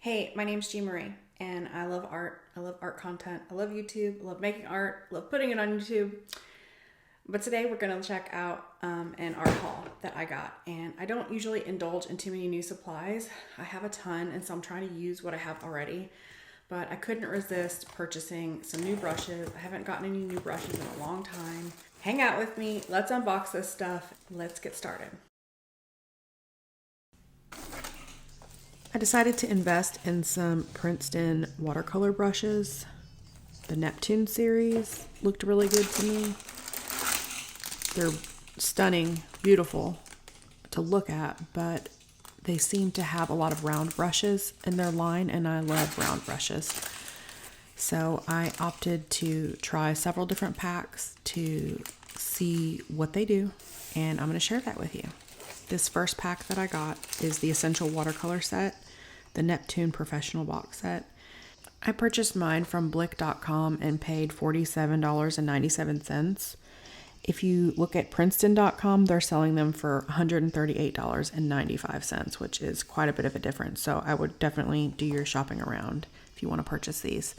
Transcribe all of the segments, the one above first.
Hey, my name's Jeanne Marie, and I love art. I love art content. I love YouTube. I love making art. I love putting it on YouTube. But today we're going to check out an art haul that I got. And I don't usually indulge in too many new supplies. I have a ton, and so I'm trying to use what I have already. But I couldn't resist purchasing some new brushes. I haven't gotten any new brushes in a long time. Hang out with me. Let's unbox this stuff. Let's get started. I decided to invest in some Princeton watercolor brushes. The Neptune series looked really good to me. They're stunning, beautiful to look at, but they seem to have a lot of round brushes in their line, and I love round brushes. So I opted to try several different packs to see what they do, and I'm going to share that with you. This first pack that I got is the Essential Watercolor set, the Neptune Professional Box Set. I purchased mine from Blick.com and paid $47.97. If you look at Princeton.com, they're selling them for $138.95, which is quite a bit of a difference. So I would definitely do your shopping around if you want to purchase these.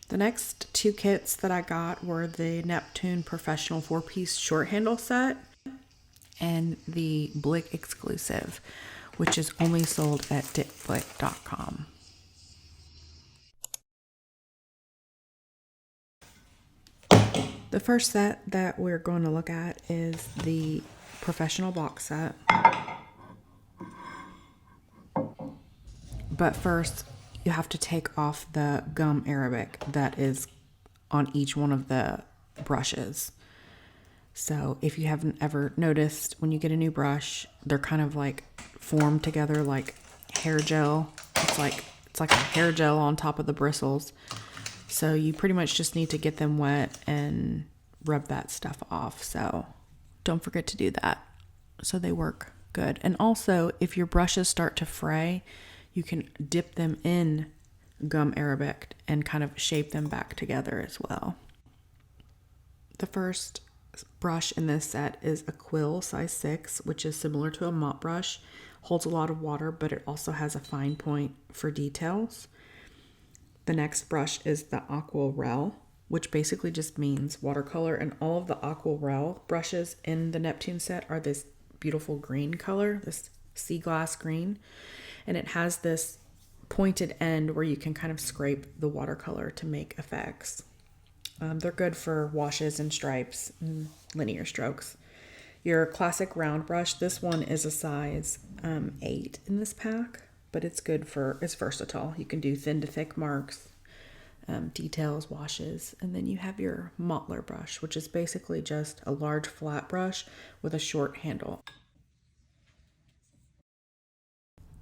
The next two kits that I got were the Neptune Professional 4-piece short handle set and the Blick exclusive, which is only sold at dickblick.com. The first set that we're going to look at is the Professional Box Set. But first, you have to take off the gum arabic that is on each one of the brushes. So if you haven't ever noticed, when you get a new brush, they're kind of like formed together like hair gel. It's like a hair gel on top of the bristles. So you pretty much just need to get them wet and rub that stuff off. So don't forget to do that so they work good. And also, if your brushes start to fray, you can dip them in gum arabic and kind of shape them back together as well. The first brush in this set is a quill size 6, which is similar to a mop brush. Holds a lot of water, but it also has a fine point for details. The next brush is the Aquarelle, which basically just means watercolor, and all of the Aquarelle brushes in the Neptune set are this beautiful green color, this sea glass green, and it has this pointed end where you can kind of scrape the watercolor to make effects. They're good for washes and stripes and linear strokes. Your classic round brush, this one is a size 8 in this pack, but it's versatile. You can do thin to thick marks, details, washes, and then you have your Mottler brush, which is basically just a large flat brush with a short handle.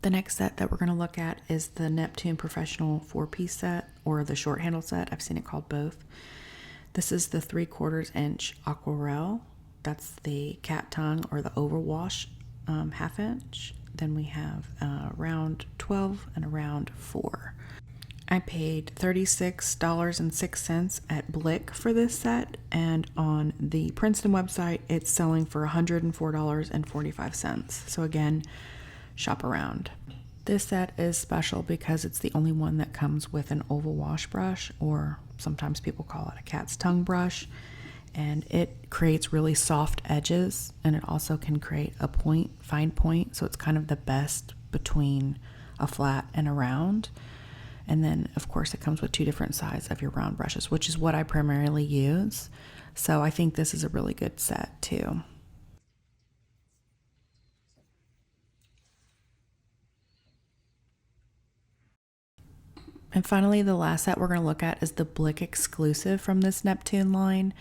The next set that we're going to look at is the Neptune Professional 4-piece set, or the short handle set. I've seen it called both. This is the 3/4 inch Aquarelle. That's the cat tongue or the overwash 1/2 inch. Then we have a round 12 and a round 4. I paid $36.06 at Blick for this set, and on the Princeton website, it's selling for $104.45. So again, shop around. This set is special because it's the only one that comes with an oval wash brush, or sometimes people call it a cat's tongue brush, and it creates really soft edges, and it also can create a fine point, so it's kind of the best between a flat and a round. And then of course it comes with 2 different sizes of your round brushes, which is what I primarily use. So I think this is a really good set too. And finally, the last set we're going to look at is the Blick exclusive from this Neptune line,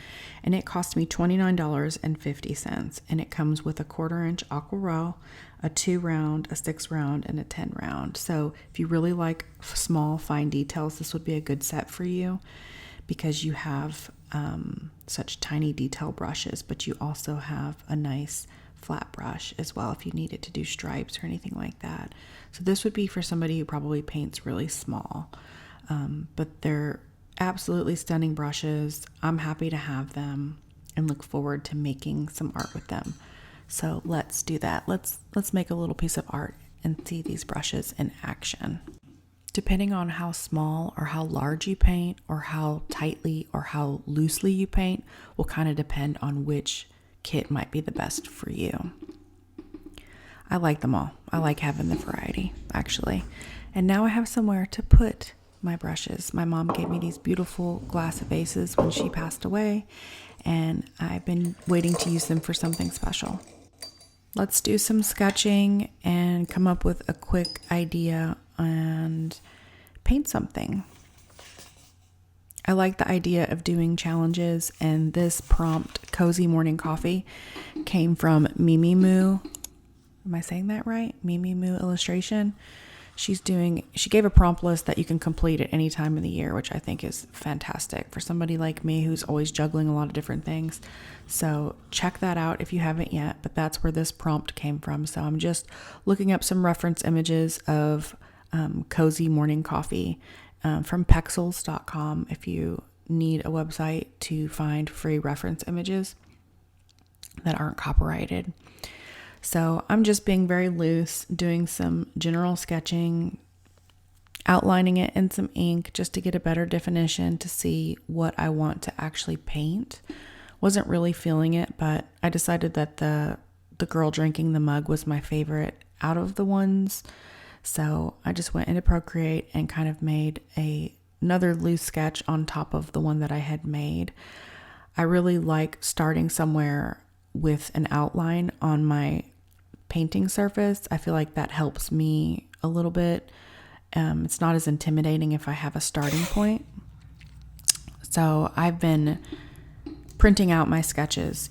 and it cost me $29.50, and it comes with a 1/4 inch Aquarelle, a 2 round, a 6 round, and a 10 round. So if you really like small, fine details, this would be a good set for you because you have such tiny detail brushes, but you also have a nice flat brush as well if you need it to do stripes or anything like that. So this would be for somebody who probably paints really small, but they're absolutely stunning brushes. I'm happy to have them and look forward to making some art with them. So let's do that. Let's make a little piece of art and see these brushes in action. depending on how small or how large you paint or how tightly or how loosely you paint will kind of depend on which kit might be the best for you. I like them all. I like having the variety, actually. And now I have somewhere to put my brushes. My mom gave me these beautiful glass vases when she passed away, and I've been waiting to use them for something special. Let's do some sketching and come up with a quick idea and paint something. I like the idea of doing challenges, and this prompt, Cozy Morning Coffee, came from Mimi Moo. Am I saying that right? Mimi Moo Illustration. She gave a prompt list that you can complete at any time of the year, which I think is fantastic for somebody like me who's always juggling a lot of different things. So check that out if you haven't yet, but that's where this prompt came from. So I'm just looking up some reference images of Cozy Morning Coffee from pexels.com if you need a website to find free reference images that aren't copyrighted. So I'm just being very loose, doing some general sketching, outlining it in some ink just to get a better definition to see what I want to actually paint. Wasn't really feeling it, but I decided that the girl drinking the mug was my favorite out of the ones. So I just went into Procreate and kind of made another loose sketch on top of the one that I had made. I really like starting somewhere with an outline on my painting surface. I feel like that helps me a little bit. It's not as intimidating if I have a starting point. So I've been printing out my sketches,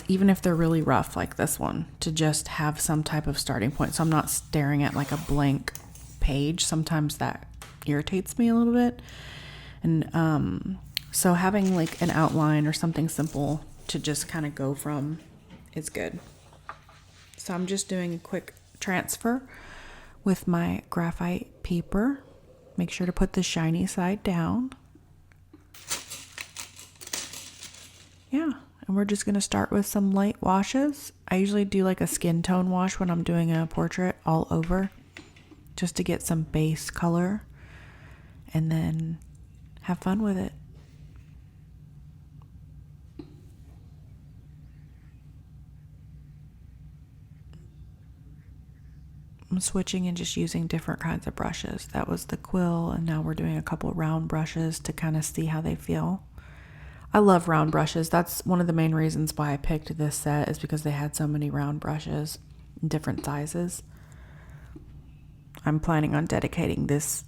even if they're really rough like this one, to just have some type of starting point. So I'm not staring at like a blank page. Sometimes that irritates me a little bit. And so having like an outline or something simple to just kind of go from is good. So I'm just doing a quick transfer with my graphite paper. Make sure to put the shiny side down. Yeah, and we're just going to start with some light washes. I usually do like a skin tone wash when I'm doing a portrait all over, just to get some base color and then have fun with it. I'm switching and just using different kinds of brushes. That was the quill, and now we're doing a couple round brushes to kind of see how they feel. I love round brushes. That's one of the main reasons why I picked this set, is because they had so many round brushes in different sizes. I'm planning on dedicating this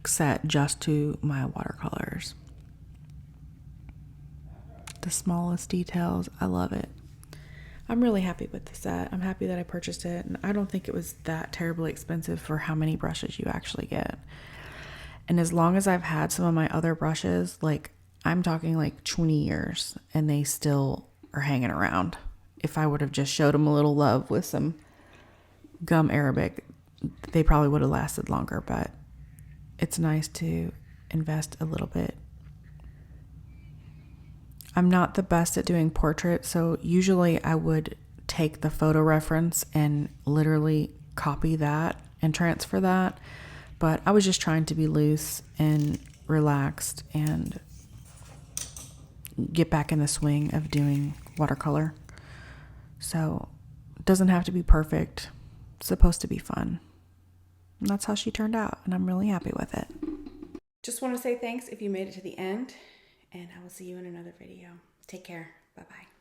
set just to my watercolors. The smallest details, I love it. I'm really happy with the set. I'm happy that I purchased it, and I don't think it was that terribly expensive for how many brushes you actually get. And as long as I've had some of my other brushes, like I'm talking like 20 years, and they still are hanging around. If I would have just showed them a little love with some gum Arabic, they probably would have lasted longer, but it's nice to invest a little bit. I'm not the best at doing portraits, so usually I would take the photo reference and literally copy that and transfer that, but I was just trying to be loose and relaxed and get back in the swing of doing watercolor. So it doesn't have to be perfect. It's supposed to be fun. And that's how she turned out, and I'm really happy with it. Just want to say thanks if you made it to the end, and I will see you in another video. Take care. Bye-bye.